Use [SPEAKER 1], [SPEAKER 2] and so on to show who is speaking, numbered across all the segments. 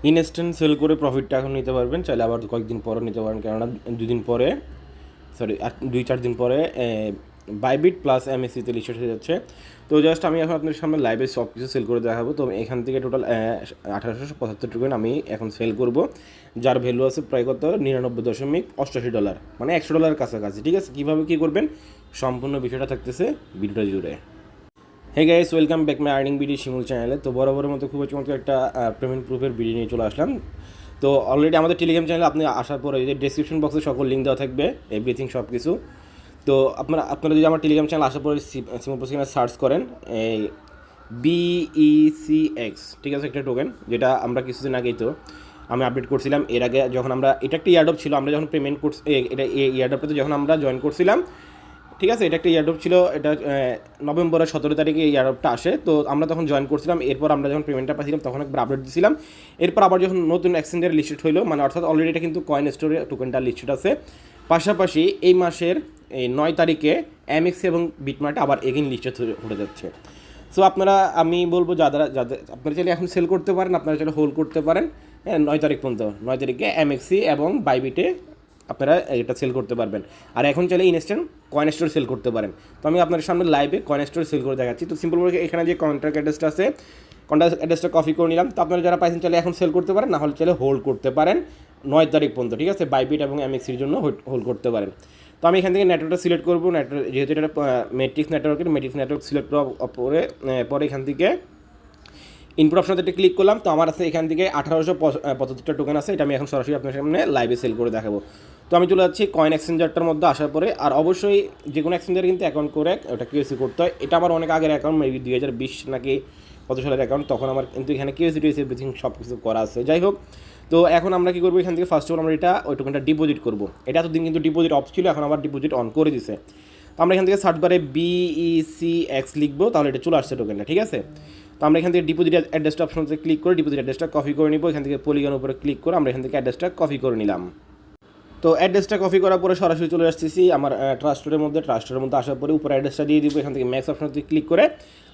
[SPEAKER 1] Instant sell করে প্রফিটটা এখন নিতে পারবেন, চাইলে আবার কয়েকদিন পরে নিতে পারেন, কেননা 2 দিন পরে, সরি 2-4 দিন পরে বাইবিট প্লাস এমএসসিতে লিস্টেড হয়ে যাচ্ছে। তো জাস্ট আমি এখন আপনার সামনে লাইভে সব কিছু সেল করে দেখাবো। তো এখান থেকে টোটাল 1875 টোকেন আমি এখন সেল করব, যার ভ্যালু আছে প্রায় কত $99.88, মানে $100 কাছাকাছি। ঠিক আছে, কীভাবে কী করবেন সম্পূর্ণ বিষয়টা থাকতেছে ভিডিওটা জুড়ে। Hey guys, welcome back my Earning BD Shimul চ্যানেলে। তো বরাবরের মতো খুবই চমৎকার একটা পেমেন্ট প্রুফের ভিডিও নিয়ে চলে আসলাম। তো অলরেডি আমাদের টেলিগ্রাম চ্যানেলে আপনি আসার পরে যে ডেসক্রিপশন বক্সে সকল লিঙ্ক দেওয়া থাকবে, এভরিথিং সব কিছু। তো আপনারা যদি আমার টেলিগ্রাম চ্যানেল আসার পরে শিমুল প্রসিনে সার্চ করেন এই BECX, ঠিক আছে, একটা টোকেন যেটা আমরা কিছুদিন আগেই তো আমি আপডেট করছিলাম। এর আগে যখন আমরা, এটা একটা ইয়ারডপ ছিল, আমরা যখন পেমেন্ট করছি এটা এই ইয়ারডপটাতে যখন আমরা জয়েন করছিলাম, ঠিক আছে, এটা একটা ইয়ারডপ ছিল। এটা নভেম্বরের 17 তারিখে এই ইয়ারডপটা আসে। তো আমরা তখন জয়েন করছিলাম, এরপর আমরা যখন পেমেন্টটা পাচ্ছিলাম তখন একবার আপডেট দিয়েছিলাম। এরপর আবার যখন নতুন এক্সচেঞ্জের লিস্টেড হইলো, মানে অর্থাৎ অলরেডি এটা কিন্তু কয়েন স্টোরে টোকেনটা লিস্টেড আছে। পাশাপাশি এই মাসের 9 তারিখে এমএক্স এবং বিটমার্টে আবার এগেইন লিস্টেড হতে যাচ্ছে। সো আপনারা, আমি বলবো যাদের আপনারা চাইলে এখন সেল করতে পারেন, আপনারা চাইলে হোল্ড করতে পারেন। হ্যাঁ, 9 তারিখ পর্যন্ত, 9 তারিখে এমএক্সি এবং বাইবিটে আপনারা এটা সেল করতে পারবেন। আর এখন চাইলে ইনস্ট্যান্ট কয়েন স্টোর সেল করতে পারেন। তো আমি আপনাদের সামনে লাইভে কয়েন স্টোর সেল করে দেখাচ্ছি। তো সিম্পল করে এখানে যে কন্ট্যাক্ট অ্যাড্রেসটা আছে, কন্ট্যাক্ট অ্যাড্রেসটা কপি করে নিলাম। তো আপনারা যারা পাইছেন চাইলে এখন সেল করতে পারেন, না হলে চাইলে হোল্ড করতে পারেন 9 তারিখ পর্যন্ত। ঠিক আছে, বাইবিট এবং এমএক্সির জন্য হোল্ড করতে পারেন। তো আমি এখান থেকে নেটওয়ার্কটা সিলেক্ট করবো। নেটওয়ার্ক যেহেতু এটা ম্যাট্রিক্স নেটওয়ার্ক সিলেক্ট করার পরে এখান থেকে ইনপুট অপশনতে ক্লিক করলাম। তো আমার আছে এখান থেকে 1875 টোকেন আছে, এটা আমি এখন সরাসরি আপনার সামনে লাইভে সেল করে দেখাবো। তো আমি চলে যাচ্ছি কয়েন এক্সচেঞ্জারটার মধ্যে আসার পরে। আর অবশ্যই যে কোনো এক্সচেঞ্জারে কিন্তু অ্যাকাউন্ট করে ওটা কেওয়াইসি করতে হয়। এটা আমার অনেক আগের অ্যাকাউন্ট, মেবি 2020 নাকি কত সালের অ্যাকাউন্ট, তখন আমার কিন্তু এখানে কেওয়াইসি এভরিথিং সব কিছু করা আছে। যাই হোক, তো এখন আমরা কী করবো, এখান থেকে ফার্স্ট অফ অল আমরা ওই টোকেনটা ডিপোজিট করবো। এটা এতদিন কিন্তু ডিপোজিট অফ ছিল, এখন আবার ডিপোজিট অন করে দিছে। তো আমরা এখান থেকে সার্চ বারে BECX লিখবো, তাহলে এটা চলে আসছে টোকেনটা। ঠিক আছে, তো আমরা এখান থেকে ডিপোজিট অ্যাড্রেসটা অপশনতে ক্লিক করে ডিপোজিট অ্যাড্রেসটা কপি করে নিব। এখান থেকে পলিগন উপরে ক্লিক করে আমরা এখান থেকে অ্যাড্রেসটা কপি করে নিলাম। তো অ্যাড্রেসটা কপি করার পরে সরাসরি চলে আসতেছি আমার ট্রাস্টের মধ্যে আসার পরে উপরে অ্যাড্রেসটা দিয়ে দিব। এখান থেকে ম্যাক্স অপশনতে ক্লিক করে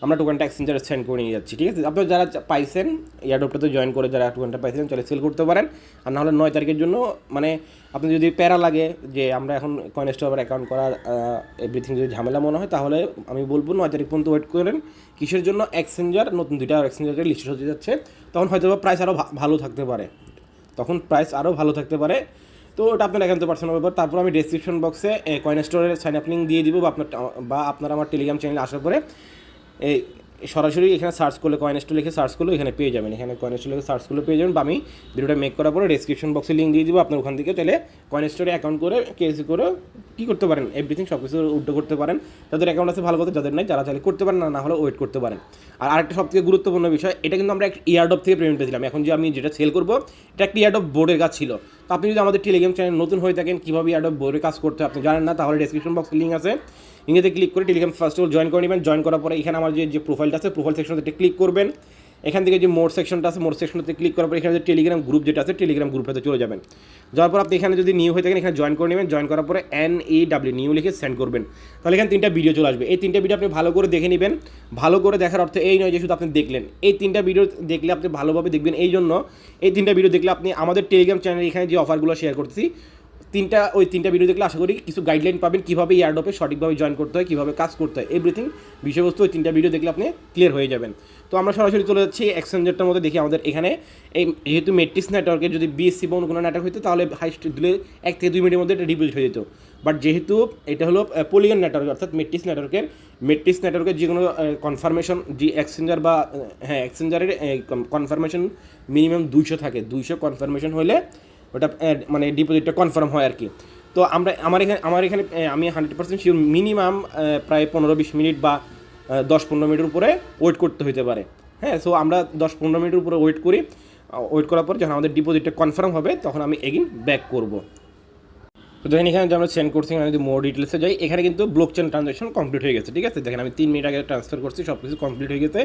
[SPEAKER 1] আমরা টোকেনটা এক্সচেঞ্জারে সেন্ড করে নিয়ে যাচ্ছি। ঠিক আছে, আপনারা যারা পাইছেন এয়ারড্রপটাতে জয়েন করে, যারা টোকেনটা পাইছেন চলে সেল করতে পারেন। আর নাহলে 9 তারিখের জন্য, মানে আপনি যদি প্যারা লাগে যে আমরা এখন কয়েন স্টোর অ্যাকাউন্ট করার এভরিথিং যদি ঝামেলা মনে হয়, তাহলে আমি বলবো 9 তারিখ পর্যন্ত ওয়েট করেন। কিসের জন্য? এক্সচেঞ্জার নতুন 2টা এক্সচেঞ্জারে লিস্ট হতে যাচ্ছে, তখন হয়তো প্রাইস আরও ভালো থাকতে পারে, তো ওটা আপনার একান্ত পার্সোনাল ব্যাপার। তারপর আমি ডেসক্রিপশন বক্সে কয়েন স্টোরের সাইন আপ লিঙ্ক দিয়ে দিব, বা আপনারা আমার টেলিগ্রাম চ্যানেলে আসার পরে এই সরাসরি এখানে সার্চ করলে কয়েন স্টোর লিখে সার্চ করলে এখানে পেয়ে যাবেন। এখানে কয়েন স্টোর লিখে সার্চ করলে পেয়ে যাবেন, বা আমি ভিডিওটা মেক করার পরে ডেসক্রিপশন বক্সে লিঙ্ক দিয়ে দিব। আপনার ওখান থেকে চাইলে কয়েন স্টোরে অ্যাকাউন্ট করে কেএসি করে কী করতে পারেন, এভরিথিং সব কিছু উল্টো করতে পারেন। যাদের অ্যাকাউন্ট আছে ভালো কথা, যাদের নাই যারা চাইলে করতে পারেন, না হলে ওয়েট করতে পারেন। আর আরেকটা সবথেকে গুরুত্বপূর্ণ বিষয়, এটা কিন্তু আমরা একটা ইয়ারডপ থেকে পেমেন্ট পেয়েছিলাম। এখন যে আমি যেটা সেল করবো, এটা একটা ইয়ারডপ বোর্ডের কাজ ছিল। তো আপনি যদি আমাদের টেলিগ্রাম চ্যানেল নতুন হয়ে থাকেন, কীভাবে ইয়ারডপ বোর্ডের কাজ করতে আপনি জানেন না, তাহলে ডেসক্রিপশন বক্সে লিঙ্ক আছে, লিঙ্কেতে ক্লিক করে Telegram first of all join করে নেবেন। জয়েন করার পরে এখানে আমার যে প্রোফাইলটা আছে, প্রোফাইল সেকশনতে ক্লিক করবেন। এখান থেকে যে মোড সেকশনটা আছে, মোড সেকশনতে ক্লিক করার পর এখানে যে টেলিগ্রাম গ্রুপ যেটা আছে, টেলিগ্রাম গ্রুপটাতে চলে যাবেন। যাওয়ার পর আপনি এখানে যদি নিউ হয়ে থাকেন, এখানে জয়েন করে নেবেন। জয়েন করার পরে NEW নিউ লিখে সেন্ড করবেন। তাহলে এখানে 3টা ভিডিও চলে আসবে। এই 3টা ভিডিও আপনি ভালো করে দেখে নেবেন। ভালো করে দেখার অর্থ এই নয় যে শুধু আপনি দেখলেন, এই 3টা ভিডিও দেখলে আপনি ভালোভাবে দেখবেন। এই জন্য এই 3টা ভিডিও দেখলে আপনি আমাদের টেলিগ্রাম চ্যানেলে এখানে যে অফারগুলো শেয়ার করতেছি, ওই তিনটা ভিডিও দেখলে আশা করি কিছু গাইডলাইন পাবেন, কীভাবে ইয়ারডপে সঠিকভাবে জয়েন করতে হয়, কীভাবে কাজ করতে হয়, এভরিথিং বিষয়বস্তু ওই 3টা ভিডিও দেখলে আপনি ক্লিয়ার হয়ে যাবেন। তো আমরা সরাসরি চলে যাচ্ছি এক্সচেঞ্জারটার মধ্যে। দেখি আমাদের এখানে এই যেহেতু মেট্রিক্স নেটওয়ার্কের যদি BSC বা কোনো নেটওয়ার্ক হতো, তাহলে হাইস্ট দিলে 1 থেকে 2 মিনিটের মধ্যে এটা ডিপোজিট হয়ে যেত। বাট যেহেতু এটা হলো পলিগন নেটওয়ার্ক, অর্থাৎ মেট্রিক্স নেটওয়ার্কের যে কোনো কনফার্মেশন, যে এক্সচেঞ্জার বা এক্সচেঞ্জারের কনফার্মেশন মিনিমাম 200 থাকে। 200 কনফার্মেশন হলে ওটা মানে ডিপোজিটটা কনফার্ম হয় আর কি। তো আমার এখানে আমি 100% শিওর মিনিমাম প্রায় 15-20 মিনিট বা 10-15 মিনিটের উপরে ওয়েট করতে হতে পারে। হ্যাঁ, সো আমরা 10-15 মিনিটের উপরে ওয়েট করার পর যখন আমাদের ডিপোজিটটা কনফার্ম হবে, তখন আমি এগেইন ব্যাক করব। তো দেখেন এখানে যে আমরা সেন্ড করছি, এখানে যদি মোর ডিটেলসে যাই, এখানে কিন্তু ব্লকচেন ট্রানজাকশন কমপ্লিট হয়ে গেছে। ঠিক আছে, দেখেন আমি 3 মিনিট আগে ট্রান্সফার করছি, সব কিছু কমপ্লিট হয়ে গেছে।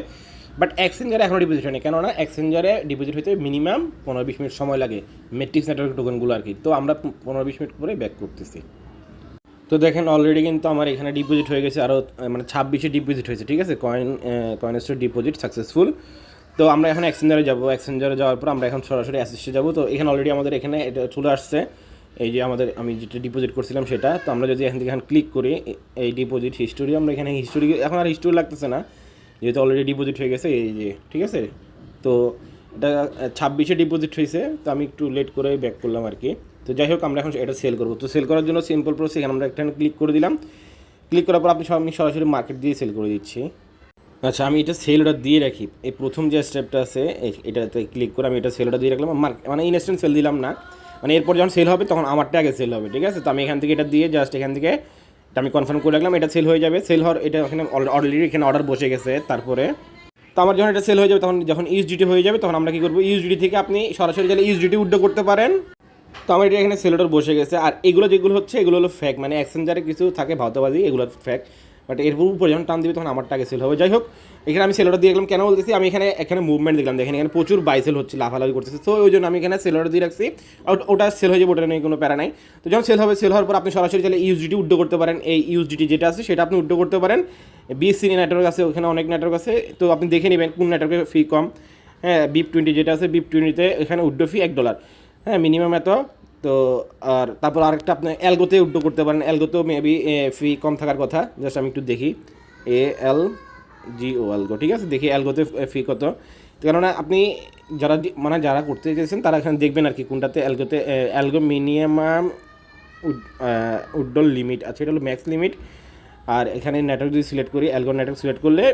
[SPEAKER 1] বাট এক্সচেঞ্জারে এখনও ডিপোজিট হয়নি, কেননা এক্সচেঞ্জারে ডিপোজিট হতে মিনিমাম 15-20 মিনিট সময় লাগে, মেট্রিক্স নেটওয়ার্ক টোকেনগুলো আর কি। তো আমরা 15-20 মিনিট পরে ব্যাক করতেছি। তো দেখেন অলরেডি কিন্তু আমার এখানে ডিপোজিট হয়ে গেছে, আরও মানে 26-এ ডিপোজিট হয়েছে। ঠিক আছে, কয়েন স্টোর ডিপোজিট সাকসেসফুল। তো আমরা এখন এক্সচেঞ্জারে যাবো, এক্সচেঞ্জারে যাওয়ার পর আমরা এখন সরাসরি অ্যাসিস্টে যাবো। তো এখানে অলরেডি আমাদের এখানে এটা চলে আসছে, এই যে আমাদের আমি যেটা ডিপোজিট করছিলাম সেটা। তো আমরা যদি এখান থেকে এখন ক্লিক করি এই ডিপোজিট হিস্টোরি, আমরা এখানে হিস্টোরি, এখন আর হিস্টোরি লাগতেছে না যেহেতু অলরেডি ডিপোজিট হয়ে গেছে, এই যে ঠিক আছে। তো এটা 26-এ ডিপোজিট হয়েছে, তো আমি একটু লেট করে ব্যাক করলাম আর কি। তো যাই হোক আমরা এখন এটা সেল করবো। তো সেল করার জন্য সিম্পল প্রসেস, এখানে আমরা একটা ক্লিক করে দিলাম। ক্লিক করার পর আমি সরাসরি মার্কেট দিয়ে সেল করে দিচ্ছি। আচ্ছা, আমি এটা সেল অর্ডার দিয়ে রাখি। এই প্রথম যে স্টেপটা আছে এটাতে ক্লিক করে আমি এটা সেল অর্ডার দিয়ে রাখলাম। মানে ইনস্ট্যান্ট সেল দিলাম না, মানে এরপর যখন সেল হবে তখন আমারটা আগে সেল হবে, ঠিক আছে। তো আমি এখান থেকে এটা দিয়ে জাস্ট এখান থেকে এটা আমি কনফার্ম করে রাখলাম, এটা সেল হয়ে যাবে। সেল হওয়ার এটা এখানে অলরেডি এখানে অর্ডার বসে গেছে। তারপরে তো আমার যখন এটা সেল হয়ে যাবে, তখন যখন ইউএসডিটি হয়ে যাবে তখন আমরা কী করবো, ইউএসডিটি থেকে আপনি সরাসরি চাইলে ইউএসডিটি উইথড্র করতে পারেন। তো আমার এটা এখানে সেল অর্ডার বসে গেছে। আর এগুলো যেগুলো হচ্ছে এগুলো হলো ফ্যাক, মানে এক্সচেঞ্জারে কিছু থাকে ভাওতাবাজি, এগুলো ফ্যাক। বাট এর উপর যখন টান দিবে তখন আমারটা আগে সেল হবে। যাই হোক, এখানে আমি সেল অর্ডার দিয়ে রাখলাম। কেন বলতেছি, আমি এখানে মুভমেন্ট দেখলাম, দেখেন এখানে প্রচুর বাই সেল হচ্ছে, লাফালাফি করতেছে। তো ওই জন্য আমি এখানে সেল অর্ডার দিয়ে রাখছি। ওটা সেল হয়ে যাবে, ওটা নিয়ে কোনো প্যারা নাই। তো যখন সেল হবে, সেল হওয়ার পর আপনি সরাসরি চাইলে ইউএসডিটি উইথড্র করতে পারেন। এই ইউএসডিটি যেটা আছে সেটা আপনি উইথড্র করতে পারেন। বিএসসি নেটওয়ার্ক আছে, ওখানে অনেক নেটওয়ার্ক আছে। তো আপনি দেখে নেবেন কোন নেটওয়ার্কে ফি কম। হ্যাঁ, BIP20 যেটা আছে, BIP20-তে এখানে উইথড্র ফি $1। হ্যাঁ, মিনিমাম এত। তো আর তারপর আরেকটা আপনি অ্যালগোতে উইথড্র করতে পারেন। অ্যালগোতেও মেবি ফি কম থাকার কথা। জাস্ট আমি একটু দেখি, ALGO অ্যালগো, ঠিক আছে। দেখি অ্যালগোতে ফি কত। কেননা আপনি যারা করতে চেয়েছেন তারা এখানে দেখবেন আর কি কোনটাতে অ্যালগো মিনিমাম উইথড্রল লিমিট আছে, এটা হলো ম্যাক্স লিমিট। আর এখানে নেটওয়ার্ক যদি সিলেক্ট করি, অ্যালগো নেটওয়ার্ক সিলেক্ট করলে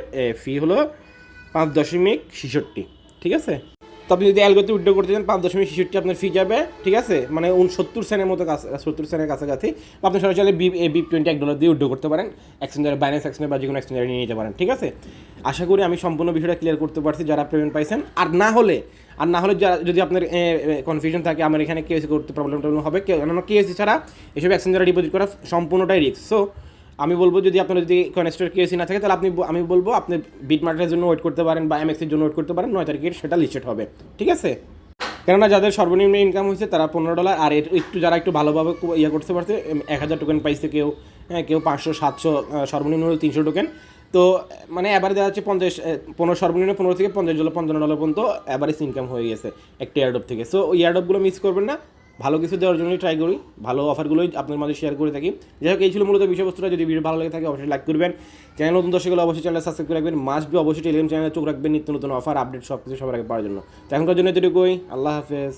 [SPEAKER 1] ফি হলো 5.66, ঠিক আছে। তো আপনি যদি অ্যালগোতে উইথড্র করতে চান 5.66 আপনার ফি যাবে, ঠিক আছে। মানে 70 সেন্টের মতো 70 সেন্টের কাছাকাছি। আপনি সরাসরি BIP20 $1 দিয়ে উইথড্র করতে পারেন। এক্সচেঞ্জারে, বাইন্যান্স এক্সচেঞ্জার বা যে কোনো এক্সচেঞ্জারে নিয়ে নিতে পারেন, ঠিক আছে। আশা করি আমি সম্পূর্ণ বিষয়টা ক্লিয়ার করতে পারছি যারা পেমেন্ট পাইছেন। আর না হলে যদি আপনার কনফিউশন থাকে, আমার এখানে কেওসি করতে প্রবলেম হবে, কেননা কেওসি ছাড়া এসব এক্সচেঞ্জারে ডিপোজিট করা সম্পূর্ণটাই রিস্ক। সো আমি বলবো যদি আপনার যদি কয়েনস্টোর কেওসি না থাকে, তাহলে আমি বলবো আপনি বিটমার্কেটের জন্য ওয়েট করতে পারেন বা MX-এর জন্য ওয়েট করতে পারেন। 9 তারিখে সেটা লিস্টেড হবে, ঠিক আছে। কেননা যাদের সর্বনিম্ন ইনকাম হয়েছে তারা $15, আর যারা একটু ভালোভাবে করতে পারছে 1000 টোকেন পাইছে কেউ, হ্যাঁ কেউ 500-700, সর্বনিম্ন হলো 300 টোকেন। তো মানে অ্যাভারেজ দেওয়া হচ্ছে সর্বনিম্ন $15 থেকে $55 পর্যন্ত অ্যাভারেজ ইনকাম হয়ে গেছে একটা এয়ারড্রপ থেকে। সো ওই এয়ারড্রপগুলো মিস করবেন না, ভালো কিছু দেওয়ার জন্যই ট্রাই করি, ভালো অফারগুলোই আপনার মাঝে শেয়ার করে থাকি। যাই হোক, এই ছিল মূলত বিষয়বস্তুটা। যদি ভিডিও ভালো লাগে থাকে অবশ্যই লাইক করবেন, চ্যানেল নতুন দর্শক হলে অবশ্যই চ্যানেল সাবস্ক্রাইব করে রাখবেন। মাস্ট বি অবশ্যই টেলিগ্রাম চ্যানেলে চোখ রাখবেন নিত্য নতুন অফার আপডেট সব কিছু সবার আগে পাওয়ার জন্য। তো এখনকার জন্য এতটুকুই, আল্লাহ হাফেজ।